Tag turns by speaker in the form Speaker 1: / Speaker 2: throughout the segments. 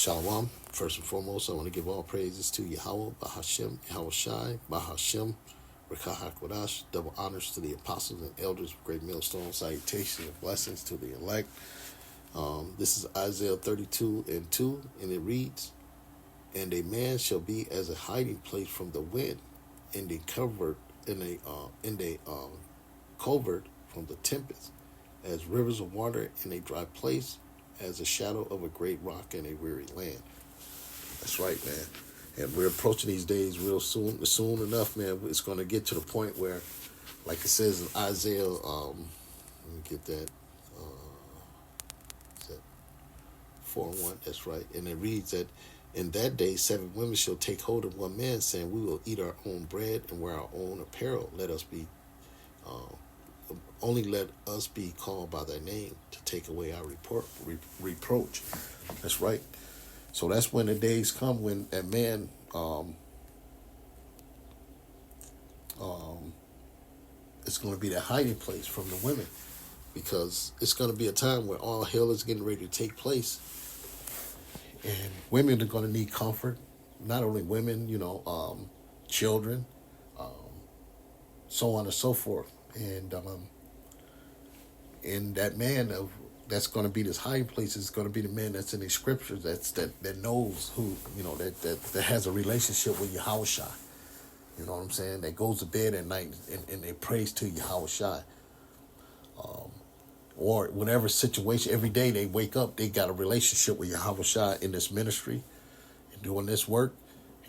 Speaker 1: Shalom. First and foremost, I want to give all praises to Yahweh, Bahashem, Yahweh Shai, Bahashem, Rekah HaKodash. Double honors to the apostles and elders of Great Millstone. Salutations and blessings to the elect. This is Isaiah 32 and 2, and it reads, "And a man shall be as a hiding place from the wind, and a covert covert from the tempest, as rivers of water in a dry place, as a shadow of a great rock in a weary land." That's right, man. And we're approaching these days real soon. Soon enough, man, it's going to get to the point where, like it says in Isaiah, let me get that, is that 4:1, that's right. And it reads that, "In that day 7 women shall take hold of one man, saying, We will eat our own bread and wear our own apparel. Only let us be called by thy name to take away our reproach." That's right. So that's when the days come when that man it's going to be the hiding place from the women, because it's going to be a time where all hell is getting ready to take place, and women are going to need comfort. Not only women, children, so on and so forth, and that man that's going to be this hiding place is going to be the man that's in the scriptures that knows who, that has a relationship with Yahweh Shai. You know what I'm saying? That goes to bed at night and they praise to Yahweh Shai. Or whatever situation, every day they wake up, they got a relationship with Yahweh Shai in this ministry and doing this work,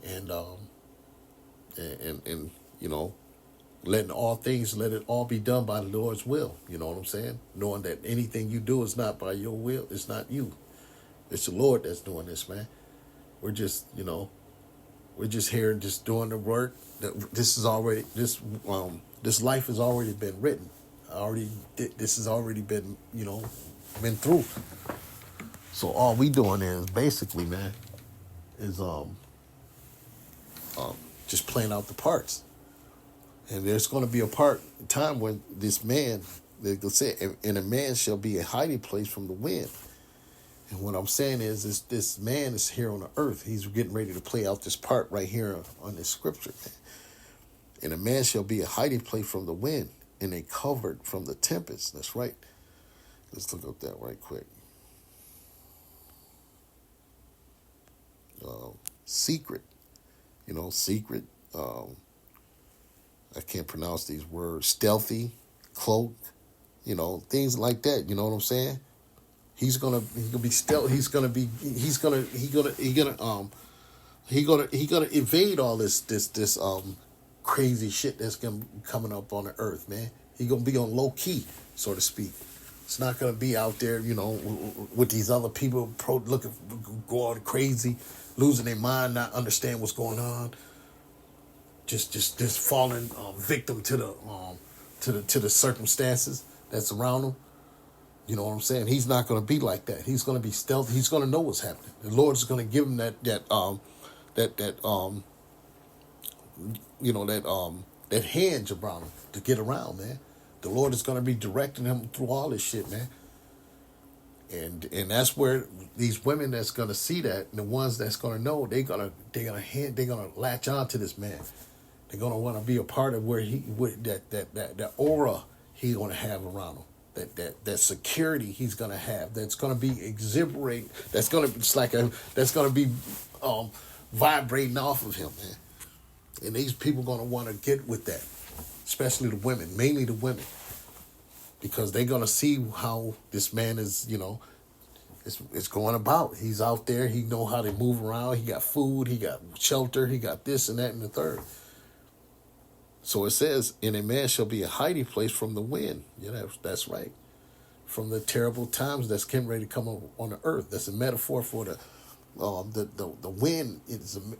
Speaker 1: and letting let it all be done by the Lord's will. You know what I'm saying? Knowing that anything you do is not by your will. It's not you. It's the Lord that's doing this, man. We're just here just doing the work. This life has already been written. This has already been, been through. So all we doing is basically, man, is just playing out the parts. And there's going to be a time when this man, they say, and a man shall be a hiding place from the wind. And what I'm saying is this man is here on the earth. He's getting ready to play out this part right here on this scripture, man. And a man shall be a hiding place from the wind, and a covert from the tempest. That's right. Let's look up that right quick. Secret. Secret. I can't pronounce these words. Stealthy, cloak, things like that. You know what I'm saying? He's gonna be stealth. He's gonna evade all this crazy shit that's coming up on the earth, man. He's gonna be on low key, so to speak. It's not gonna be out there, with these other people going crazy, losing their mind, not understand what's going on. Just falling victim to the circumstances that's around him. You know what I'm saying? He's not going to be like that. He's going to be stealthy. He's going to know what's happening. The Lord is going to give him that hinge around him to get around, man. The Lord is going to be directing him through all this shit, man. And that's where these women that's going to see that, and the ones that's going to know, they're going to latch on to this man. They're gonna want to be a part of where that aura he's gonna have around him, that security he's gonna have. That's gonna be exhiberating. That's gonna be vibrating off of him, man. And these people gonna want to get with that, especially the women, mainly the women, because they're gonna see how this man is, it's going about. He's out there. He know how to move around. He got food. He got shelter. He got this and that and the third. So it says, "And a man shall be a hiding place from the wind." Yeah, that's right. From the terrible times that's getting ready to come on the earth. That's a metaphor for the wind.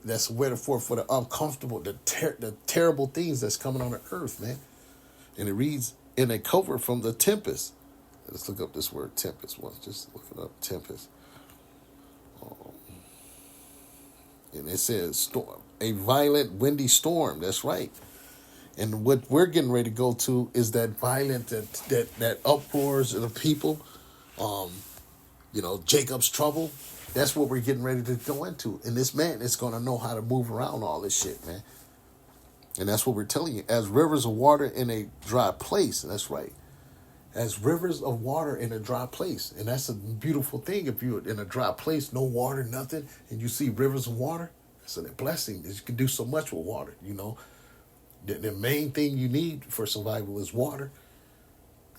Speaker 1: That's a metaphor for the uncomfortable, the terrible things that's coming on the earth, man. And it reads, "In a covert from the tempest." Let's look up this word tempest once. Just look it up, tempest. And it says, "Storm, a violent windy storm." That's right. And what we're getting ready to go to is that violent, that uproars of the people, Jacob's trouble. That's what we're getting ready to go into. And this man is going to know how to move around all this shit, man. And that's what we're telling you. As rivers of water in a dry place. That's right. As rivers of water in a dry place. And that's a beautiful thing. If you're in a dry place, no water, nothing, and you see rivers of water, it's a blessing. You can do so much with water, you know. The main thing you need for survival is water.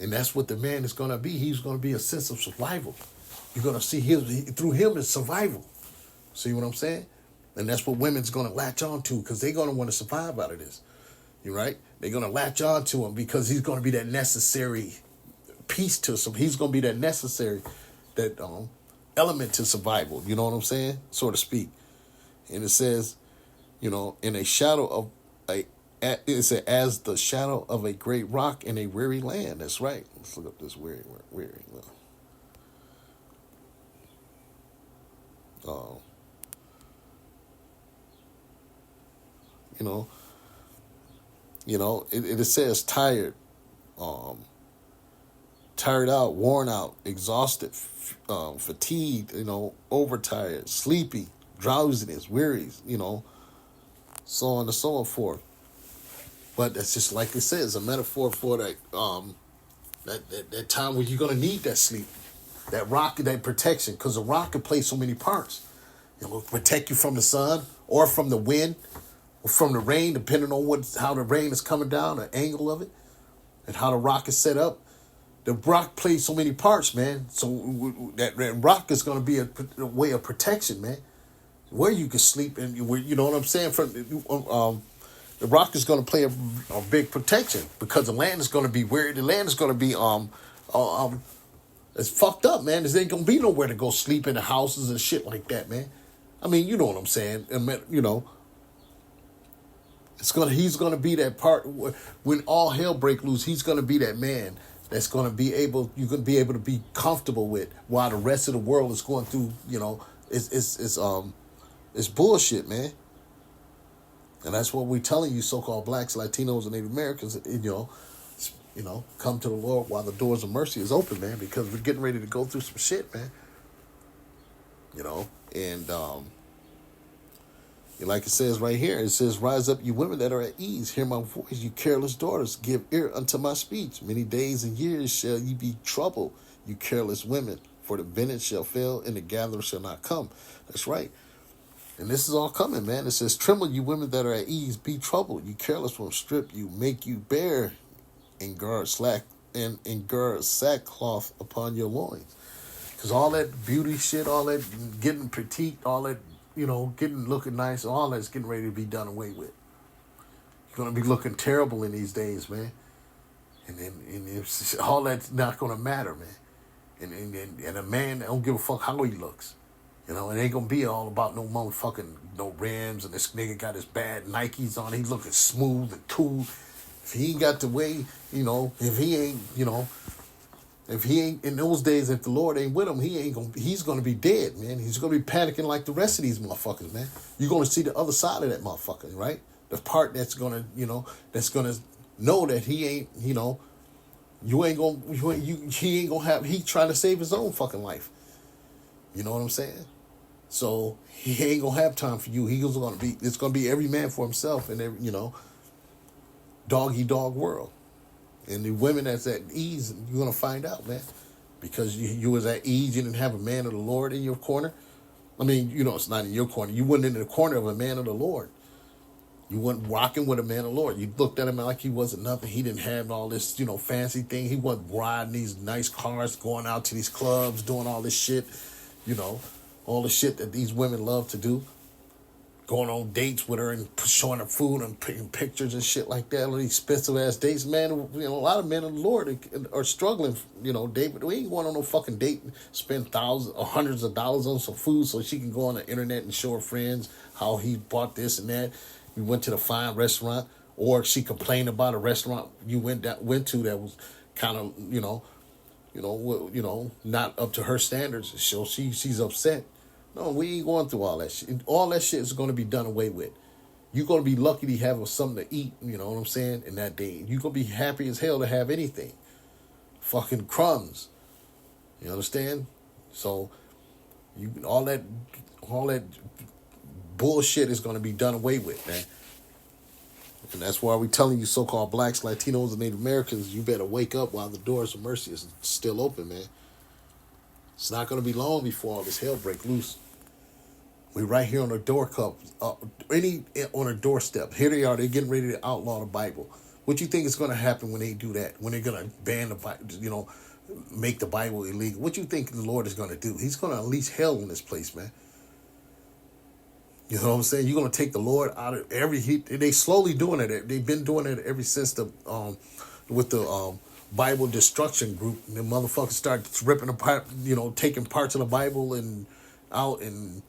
Speaker 1: And that's what the man is going to be. He's going to be a sense of survival. You're going to see him, through him is survival. See what I'm saying? And that's what women's going to latch on to, because they're going to want to survive out of this. You right? They're going to latch on to him because he's going to be that necessary piece to some. He's going to be that necessary, that element to survival. You know what I'm saying? So to speak. And it says, you know, in a shadow of it said, as the shadow of a great rock in a weary land. That's right. Let's look up this weary. Uh, you know, it says tired, tired out, worn out, exhausted, fatigued, you know, overtired, sleepy, drowsiness, weary, you know, so on and so forth. But that's just like it says, a metaphor for that that time when you're gonna need that sleep, that rock, that protection, because a rock can play so many parts. It will protect you from the sun or from the wind or from the rain, depending on how the rain is coming down, the angle of it, and how the rock is set up. The rock plays so many parts, man. So that rock is gonna be a way of protection, man. Where you can sleep and where, you know what I'm saying? The rock is going to play a big protection because the land is going to be where the land is going to be it's fucked up, man. There ain't going to be nowhere to go sleep in the houses and shit like that, man. I mean, you know what I'm saying? You know, he's going to be that part when all hell break loose. He's going to be that man that's going to be able, you can be able to be comfortable with while the rest of the world is going through, you know, it's bullshit, man. And that's what we're telling you, so-called blacks, Latinos, and Native Americans, you know, come to the Lord while the doors of mercy is open, man, because we're getting ready to go through some shit, man. You know, and like it says right here, it says, rise up, you women that are at ease, hear my voice, you careless daughters, give ear unto my speech. Many days and years shall ye be troubled, you careless women, for the vengeance shall fail, and the gatherer shall not come. That's right. And this is all coming, man. It says, tremble, you women that are at ease, be troubled. You careless ones, strip you, make you bare, and gird sackcloth upon your loins. Because all that beauty shit, all that getting petite, all that, you know, looking nice, all that's getting ready to be done away with. You're going to be looking terrible in these days, man. And all that's not going to matter, man. And a man don't give a fuck how he looks. You know, it ain't gonna be all about no motherfucking no rims and this nigga got his bad Nikes on. He looking smooth and cool. If he ain't got the way, you know, if he ain't in those days, if the Lord ain't with him, he's gonna be dead, man. He's gonna be panicking like the rest of these motherfuckers, man. You're gonna see the other side of that motherfucker, right? The part that's gonna, you know, that's gonna know that he ain't, you know, he ain't gonna have, he trying to save his own fucking life. You know what I'm saying? So he ain't gonna have time for you. It's gonna be every man for himself in every, you know, dog world. And the women that's at ease, you're gonna find out, man. Because you was at ease, you didn't have a man of the Lord in your corner. I mean, you know, it's not in your corner. You wasn't in the corner of a man of the Lord. You wasn't rocking with a man of the Lord. You looked at him like he wasn't nothing. He didn't have all this, you know, fancy thing. He wasn't riding these nice cars, going out to these clubs, doing all this shit. You know, all the shit that these women love to do. Going on dates with her and showing her food and picking pictures and shit like that. All these expensive ass dates. Man, you know, a lot of men of the Lord are struggling, you know, David. We ain't going on no fucking date and spend thousands or hundreds of dollars on some food so she can go on the internet and show her friends how he bought this and that. You went to the fine restaurant, or she complained about a restaurant you went to that was kind of, not up to her standards. So she's upset. No, we ain't going through all that shit. All that shit is going to be done away with. You're going to be lucky to have something to eat, you know what I'm saying, in that day. You're going to be happy as hell to have anything. Fucking crumbs. You understand? So All that bullshit is going to be done away with, man. And that's why we're telling you, so-called blacks, Latinos, and Native Americans, you better wake up while the doors of mercy is still open, man. It's not going to be long before all this hell break loose. We're right here on the door cup, on a doorstep. Here they are. They're getting ready to outlaw the Bible. What you think is going to happen when they do that? When they're going to ban the Bible, make the Bible illegal? What you think the Lord is going to do? He's going to unleash hell in this place, man. You know what I'm saying? You're going to take the Lord out of they slowly doing it. They've been doing it ever since with the Bible destruction group. The motherfuckers start ripping apart, taking parts of the Bible and out and,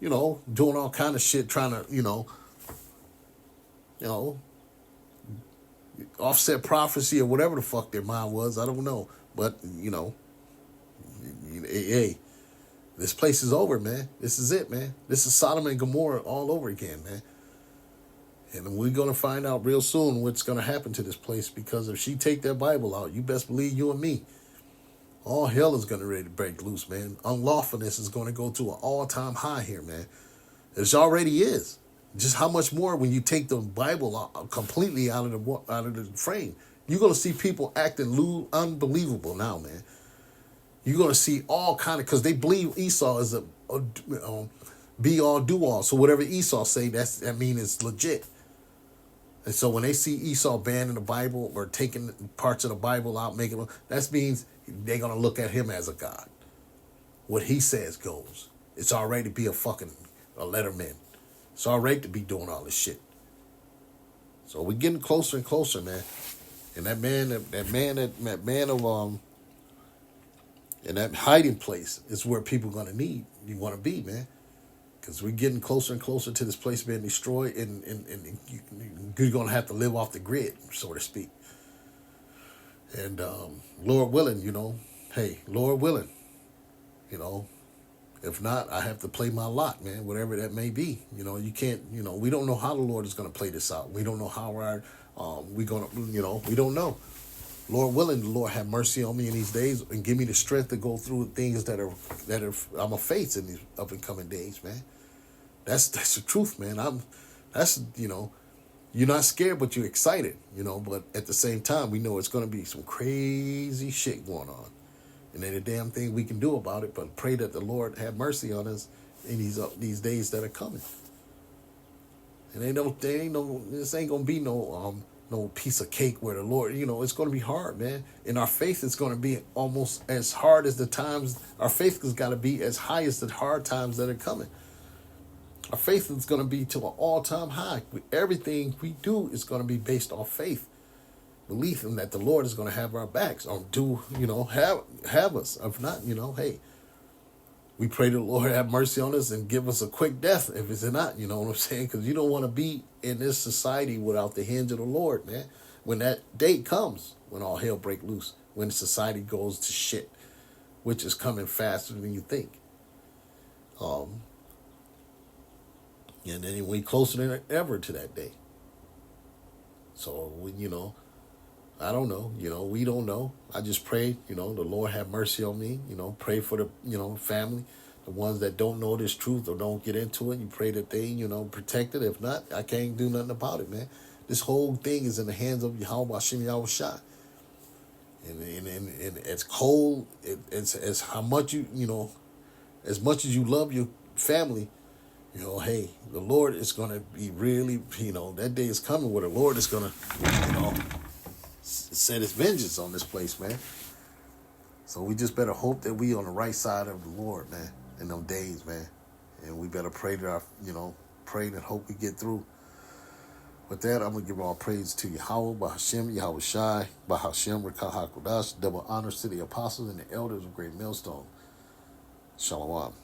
Speaker 1: doing all kind of shit, trying to, offset prophecy or whatever the fuck their mind was. I don't know. But, hey, this place is over, man. This is it, man. This is Sodom and Gomorrah all over again, man. And we're going to find out real soon what's going to happen to this place, because if she take that Bible out, you best believe you and me, all hell is going to ready to break loose, man. Unlawfulness is going to go to an all-time high here, man. It already is. Just how much more when you take the Bible out, completely out of the frame. You're going to see people acting unbelievable now, man. You're going to see all kind of, because they believe Esau is a be all, do all. So whatever Esau say, that means it's legit. And so when they see Esau banning the Bible or taking parts of the Bible out, that means they're going to look at him as a god. What he says goes. It's all right to be a letterman. It's all right to be doing all this shit. So we're getting closer and closer, man. And that man in that hiding place is where people are going to you want to be, man. Because we're getting closer and closer to this place being destroyed, and you're going to have to live off the grid, so to speak. And Lord willing, Lord willing, if not, I have to play my lot, man, whatever that may be. You can't, we don't know how the Lord is going to play this out. We don't know how we don't know. Lord willing, the Lord have mercy on me in these days and give me the strength to go through things that I'm going to face in these up and coming days, man. That's the truth, man. You're not scared, but you're excited, but at the same time, we know it's going to be some crazy shit going on. And ain't a damn thing we can do about it, but pray that the Lord have mercy on us in these days that are coming. And this ain't going to be no piece of cake where the Lord, it's going to be hard, man. And our faith is going to be almost as hard as the times. Our faith has got to be as high as the hard times that are coming. Our faith is going to be to an all-time high. Everything we do is going to be based off faith. Belief in that the Lord is going to have our backs, or have us. If not, hey, we pray the Lord have mercy on us and give us a quick death if it's not, you know what I'm saying? Because you don't want to be in this society without the hands of the Lord, man. When that day comes, when all hell break loose, when society goes to shit, which is coming faster than you think. And then we closer than ever to that day. So, I don't know, we don't know. I just pray, the Lord have mercy on me, pray for the, family, the ones that don't know this truth or don't get into it. You pray that they, protect it. If not, I can't do nothing about it, man. This whole thing is in the hands of Yahweh Hashem Yahushua. And it's cold. It's how much as much as you love your family, hey, the Lord is going to be really, that day is coming where the Lord is going to, set his vengeance on this place, man. So we just better hope that we on the right side of the Lord, man, in them days, man. And we better pray that pray and hope we get through. With that, I'm going to give all praise to Yahweh, Bahashem, Yahweh Shai, Bahashem, Rekah HaKodash, double honors to the apostles and the elders of Great Millstone. Shalom.